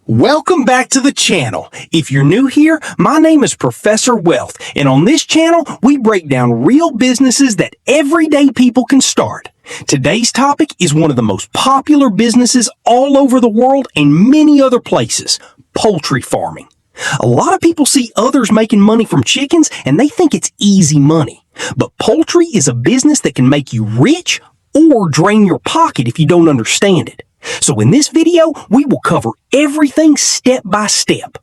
Welcome back to the channel. If you're new here, my name is Professor Wealth, and on this channel, we break down real businesses that everyday people can start. Today's topic is one of the most popular businesses all over the world and many other places, poultry farming. A lot of people see others making money from chickens and they think it's easy money. But poultry is a business that can make you rich or drain your pocket if you don't understand it. So in this video, we will cover everything step by step.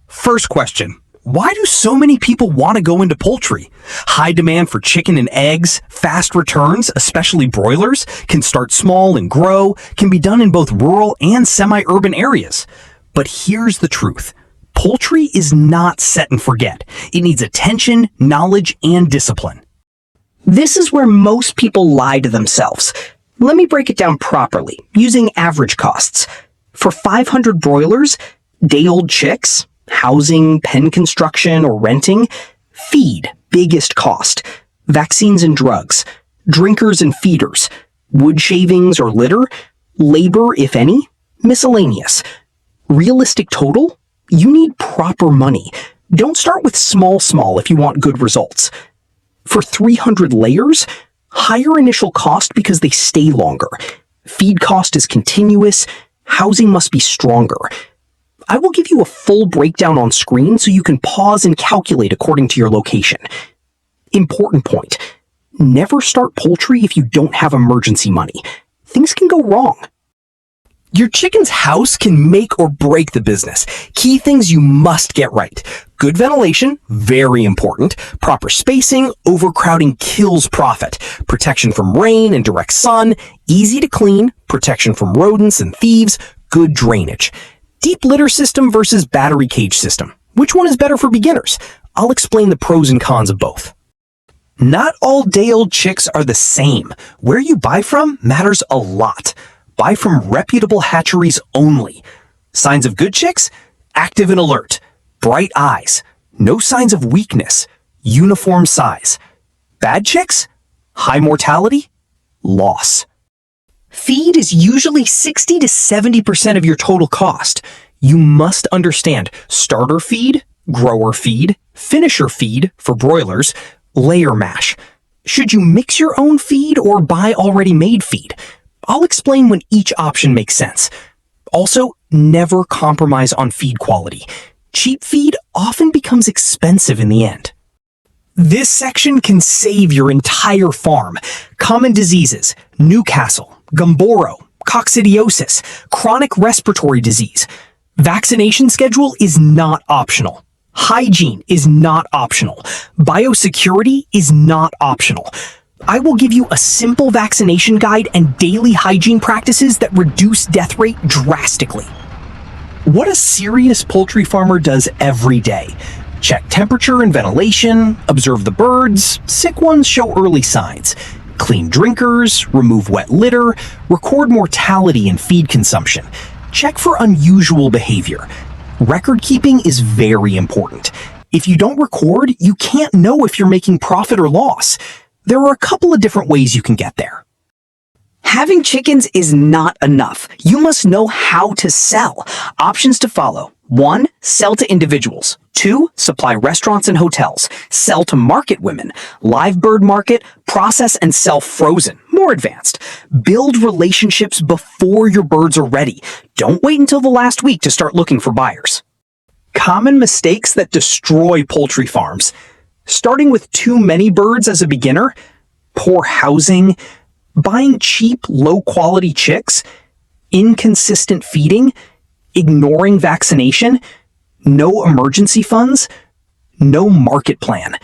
First question, why do so many people want to go into poultry? High demand for chicken and eggs, fast returns, especially broilers, can start small and grow, can be done in both rural and semi-urban areas. But here's the truth. Poultry is not set and forget. It needs attention, knowledge, and discipline. This is where most people lie to themselves. Let me break it down properly, using average costs. For 500 broilers, day-old chicks, housing, pen construction, or renting, feed, biggest cost, vaccines and drugs, drinkers and feeders, wood shavings or litter, labor, if any, miscellaneous. Realistic total? You need proper money. Don't start with small if you want good results. For 300 layers, higher initial cost because they stay longer. Feed cost is continuous. Housing must be stronger. I will give you a full breakdown on screen so you can pause and calculate according to your location. Important point. Never start poultry if you don't have emergency money. Things can go wrong. Your chicken's house can make or break the business. Key things you must get right. Good ventilation, very important. Proper spacing, overcrowding kills profit. Protection from rain and direct sun, easy to clean, protection from rodents and thieves, good drainage. Deep litter system versus battery cage system. Which one is better for beginners? I'll explain the pros and cons of both. Not all day-old chicks are the same. Where you buy from matters a lot. Buy from reputable hatcheries only. Signs of good chicks? Active and alert. Bright eyes. No signs of weakness. Uniform size. Bad chicks? High mortality. Loss. Feed is usually 60 to 70% of your total cost. You must understand starter feed, grower feed, finisher feed for broilers, layer mash. Should you mix your own feed or buy already made feed? I'll explain when each option makes sense. Also, never compromise on feed quality. Cheap feed often becomes expensive in the end. This section can save your entire farm. Common diseases: Newcastle, Gumboro, coccidiosis, chronic respiratory disease. Vaccination schedule is not optional. Hygiene is not optional. Biosecurity is not optional. I will give you a simple vaccination guide and daily hygiene practices that reduce death rate drastically. What a serious poultry farmer does every day. Check temperature and ventilation, observe the birds, sick ones show early signs, clean drinkers, remove wet litter, record mortality and feed consumption, check for unusual behavior. Record keeping is very important. If you don't record, you can't know if you're making profit or loss. There are a couple of different ways you can get there. Having chickens is not enough. You must know how to sell. Options to follow. 1. Sell to individuals. 2. Supply restaurants and hotels. Sell to market women. Live bird market. Process and sell frozen. More advanced. Build relationships before your birds are ready. Don't wait until the last week to start looking for buyers. Common mistakes that destroy poultry farms. Starting with too many birds as a beginner, poor housing, buying cheap, low-quality chicks, inconsistent feeding, ignoring vaccination, no emergency funds, no market plan.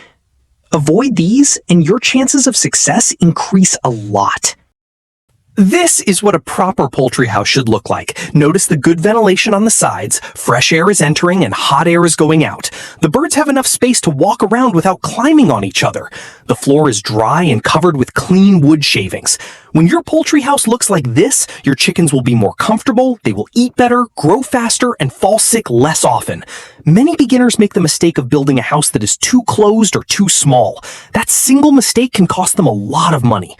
Avoid these and your chances of success increase a lot. This is what a proper poultry house should look like. Notice the good ventilation on the sides, fresh air is entering and hot air is going out. The birds have enough space to walk around without climbing on each other. The floor is dry and covered with clean wood shavings. When your poultry house looks like this, your chickens will be more comfortable, they will eat better, grow faster, and fall sick less often. Many beginners make the mistake of building a house that is too closed or too small. That single mistake can cost them a lot of money.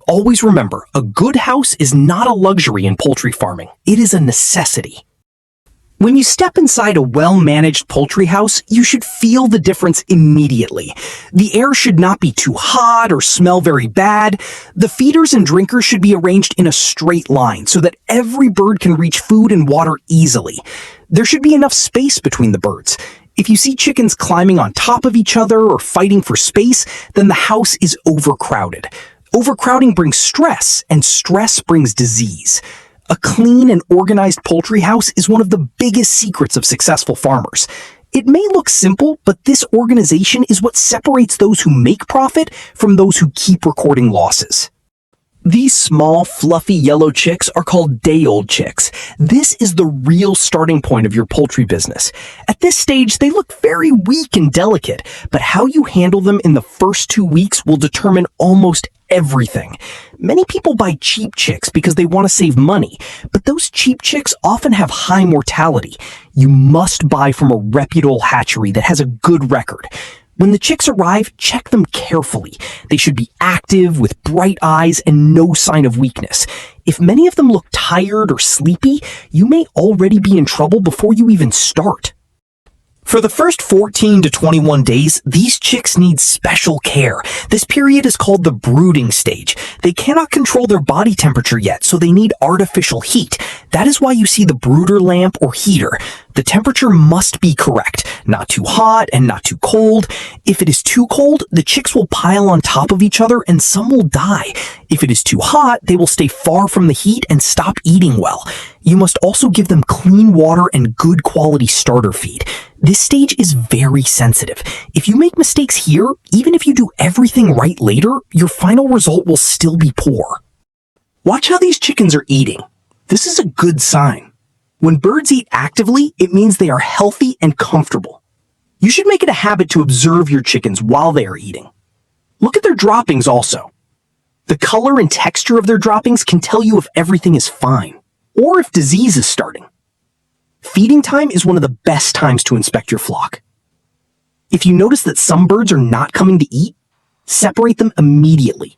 Always remember, a good house is not a luxury in poultry farming. It is a necessity. When you step inside a well-managed poultry house, you should feel the difference immediately. The air should not be too hot or smell very bad. The feeders and drinkers should be arranged in a straight line so that every bird can reach food and water easily. There should be enough space between the birds. If you see chickens climbing on top of each other or fighting for space, then the house is overcrowded. Overcrowding brings stress, and stress brings disease. A clean and organized poultry house is one of the biggest secrets of successful farmers. It may look simple, but this organization is what separates those who make profit from those who keep recording losses. These small, fluffy yellow chicks are called day-old chicks. This is the real starting point of your poultry business. At this stage, they look very weak and delicate, but how you handle them in the first 2 weeks will determine almost everything. Many people buy cheap chicks because they want to save money, but those cheap chicks often have high mortality. You must buy from a reputable hatchery that has a good record. When the chicks arrive, check them carefully. They should be active, with bright eyes, and no sign of weakness. If many of them look tired or sleepy, you may already be in trouble before you even start. For the first 14 to 21 days, these chicks need special care. This period is called the brooding stage. They cannot control their body temperature yet, so they need artificial heat. That is why you see the brooder lamp or heater. The temperature must be correct, not too hot and not too cold. If it is too cold, the chicks will pile on top of each other and some will die. If it is too hot, they will stay far from the heat and stop eating well. You must also give them clean water and good quality starter feed. This stage is very sensitive. If you make mistakes here, even if you do everything right later, your final result will still be poor. Watch how these chickens are eating. This is a good sign. When birds eat actively, it means they are healthy and comfortable. You should make it a habit to observe your chickens while they are eating. Look at their droppings also. The color and texture of their droppings can tell you if everything is fine, or if disease is starting. Feeding time is one of the best times to inspect your flock. If you notice that some birds are not coming to eat, separate them immediately.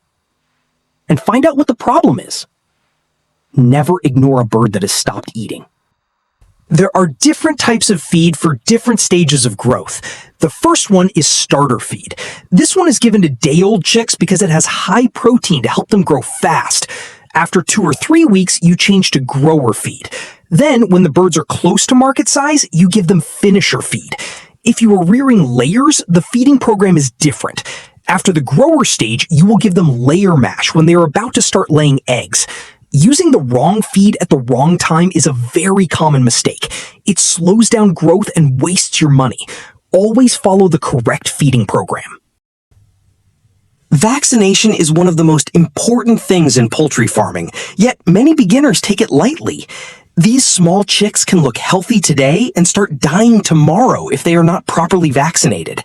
And find out what the problem is. Never ignore a bird that has stopped eating. There are different types of feed for different stages of growth. The first one is starter feed. This one is given to day-old chicks because it has high protein to help them grow fast. After 2 or 3 weeks, you change to grower feed. Then, when the birds are close to market size, you give them finisher feed. If you are rearing layers, the feeding program is different. After the grower stage, you will give them layer mash when they are about to start laying eggs. Using the wrong feed at the wrong time is a very common mistake. It slows down growth and wastes your money. Always follow the correct feeding program. Vaccination is one of the most important things in poultry farming, yet many beginners take it lightly. These small chicks can look healthy today and start dying tomorrow if they are not properly vaccinated.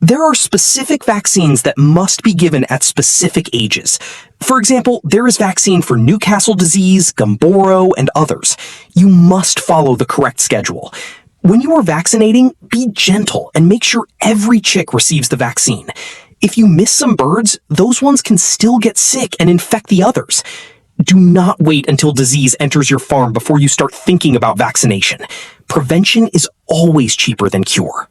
There are specific vaccines that must be given at specific ages. For example, there is vaccine for Newcastle disease, Gumboro, and others. You must follow the correct schedule. When you are vaccinating, be gentle and make sure every chick receives the vaccine. If you miss some birds, those ones can still get sick and infect the others. Do not wait until disease enters your farm before you start thinking about vaccination. Prevention is always cheaper than cure.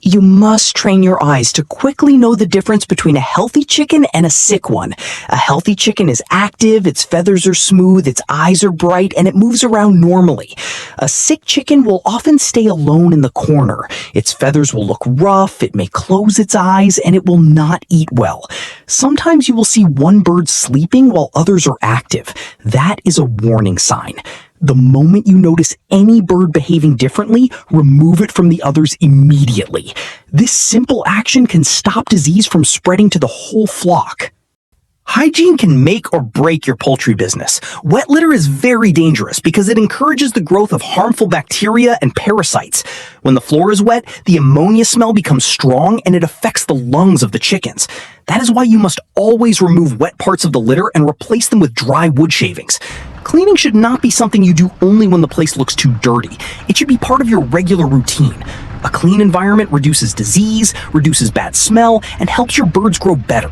You must train your eyes to quickly know the difference between a healthy chicken and a sick one. A healthy chicken is active, its feathers are smooth, its eyes are bright, and it moves around normally. A sick chicken will often stay alone in the corner. Its feathers will look rough, it may close its eyes, and it will not eat well. Sometimes you will see one bird sleeping while others are active. That is a warning sign. The moment you notice any bird behaving differently, remove it from the others immediately. This simple action can stop disease from spreading to the whole flock. Hygiene can make or break your poultry business. Wet litter is very dangerous because it encourages the growth of harmful bacteria and parasites. When the floor is wet, the ammonia smell becomes strong and it affects the lungs of the chickens. That is why you must always remove wet parts of the litter and replace them with dry wood shavings. Cleaning should not be something you do only when the place looks too dirty. It should be part of your regular routine. A clean environment reduces disease, reduces bad smell, and helps your birds grow better.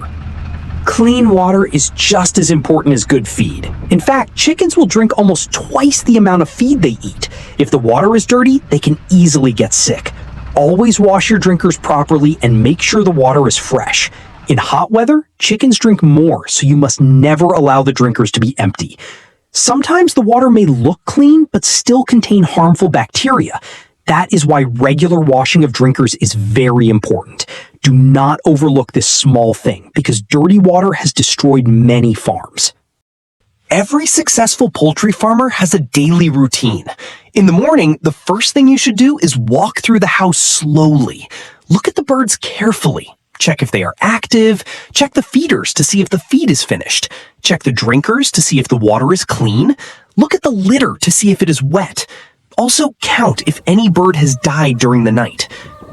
Clean water is just as important as good feed. In fact, chickens will drink almost twice the amount of feed they eat. If the water is dirty, they can easily get sick. Always wash your drinkers properly and make sure the water is fresh. In hot weather, chickens drink more, so you must never allow the drinkers to be empty. Sometimes the water may look clean, but still contain harmful bacteria. That is why regular washing of drinkers is very important. Do not overlook this small thing, because dirty water has destroyed many farms. Every successful poultry farmer has a daily routine. In the morning, the first thing you should do is walk through the house slowly. Look at the birds carefully. Check if they are active. Check the feeders to see if the feed is finished. Check the drinkers to see if the water is clean. Look at the litter to see if it is wet. Also count if any bird has died during the night.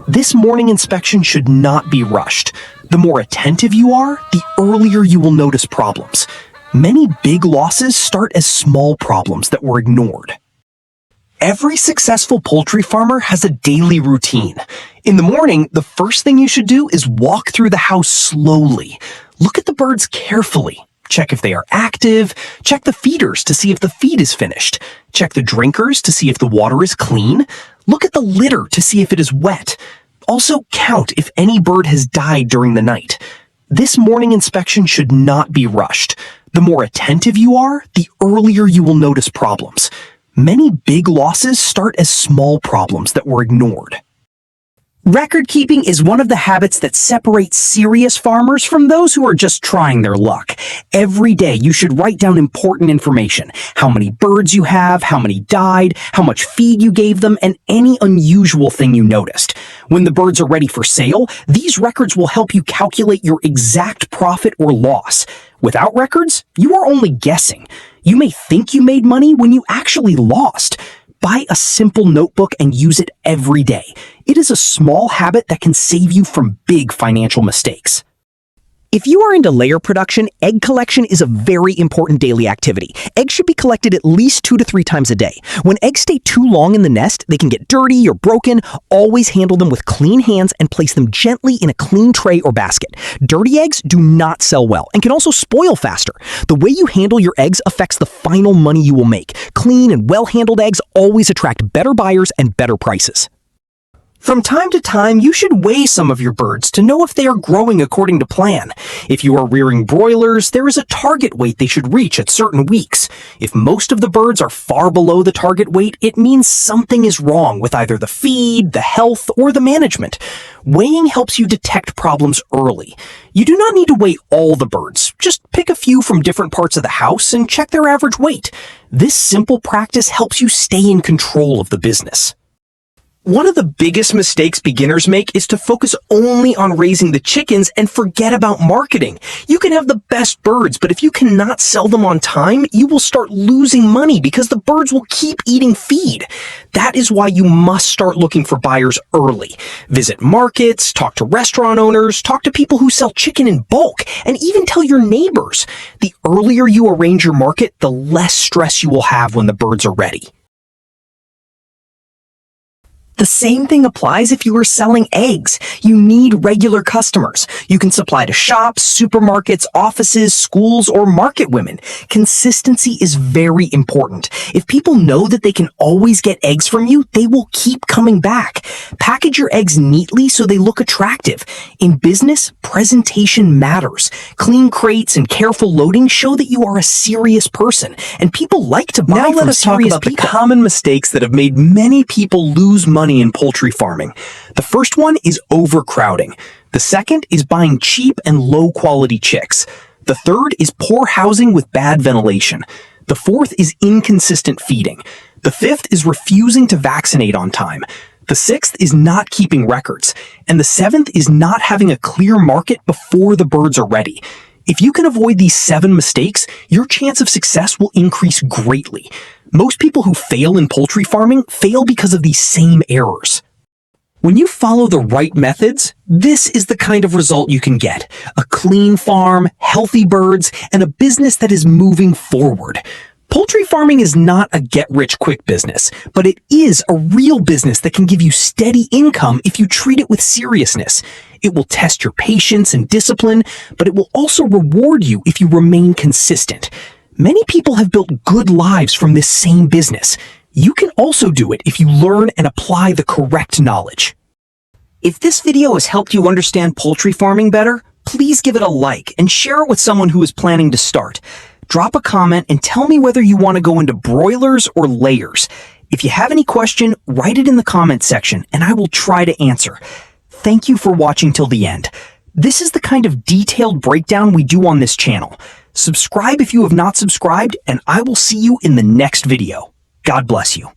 This morning inspection should not be rushed. The more attentive you are, the earlier you will notice problems. Many big losses start as small problems that were ignored. Every successful poultry farmer has a daily routine. In the morning, the first thing you should do is walk through the house slowly. Look at the birds carefully. Check if they are active. Check the feeders to see if the feed is finished. Check the drinkers to see if the water is clean. Look at the litter to see if it is wet. Also count if any bird has died during the night. This morning inspection should not be rushed. The more attentive you are, the earlier you will notice problems. Many big losses start as small problems that were ignored. Record keeping is one of the habits that separates serious farmers from those who are just trying their luck. Every day you should write down important information: how many birds you have, how many died, how much feed you gave them, and any unusual thing you noticed. When the birds are ready for sale, these records will help you calculate your exact profit or loss. Without records, you are only guessing. You may think you made money when you actually lost. Buy a simple notebook and use it every day. It is a small habit that can save you from big financial mistakes. If you are into layer production, egg collection is a very important daily activity. Eggs should be collected at least 2 to 3 times a day. When eggs stay too long in the nest, they can get dirty or broken. Always handle them with clean hands and place them gently in a clean tray or basket. Dirty eggs do not sell well and can also spoil faster. The way you handle your eggs affects the final money you will make. Clean and well-handled eggs always attract better buyers and better prices. From time to time, you should weigh some of your birds to know if they are growing according to plan. If you are rearing broilers, there is a target weight they should reach at certain weeks. If most of the birds are far below the target weight, it means something is wrong with either the feed, the health, or the management. Weighing helps you detect problems early. You do not need to weigh all the birds. Just pick a few from different parts of the house and check their average weight. This simple practice helps you stay in control of the business. One of the biggest mistakes beginners make is to focus only on raising the chickens and forget about marketing. You can have the best birds, but if you cannot sell them on time, you will start losing money because the birds will keep eating feed. That is why you must start looking for buyers early. Visit markets, talk to restaurant owners, talk to people who sell chicken in bulk, and even tell your neighbors. The earlier you arrange your market, the less stress you will have when the birds are ready. The same thing applies if you are selling eggs. You need regular customers. You can supply to shops, supermarkets, offices, schools, or market women. Consistency is very important. If people know that they can always get eggs from you, they will keep coming back. Package your eggs neatly so they look attractive. In business, presentation matters. Clean crates and careful loading show that you are a serious person, and people like to buy from serious people. Now let us talk about the common mistakes that have made many people lose money in poultry farming. The first one is overcrowding. The second is buying cheap and low-quality chicks. The third is poor housing with bad ventilation. The fourth is inconsistent feeding. The fifth is refusing to vaccinate on time. The sixth is not keeping records. And the seventh is not having a clear market before the birds are ready. If you can avoid these 7 mistakes, your chance of success will increase greatly. Most people who fail in poultry farming fail because of these same errors. When you follow the right methods, this is the kind of result you can get: a clean farm, healthy birds, and a business that is moving forward. Poultry farming is not a get-rich-quick business, but it is a real business that can give you steady income if you treat it with seriousness. It will test your patience and discipline, but it will also reward you if you remain consistent. Many people have built good lives from this same business. You can also do it if you learn and apply the correct knowledge. If this video has helped you understand poultry farming better, please give it a like and share it with someone who is planning to start. Drop a comment and tell me whether you want to go into broilers or layers. If you have any question, write it in the comment section and I will try to answer. Thank you for watching till the end. This is the kind of detailed breakdown we do on this channel. Subscribe if you have not subscribed, and I will see you in the next video. God bless you.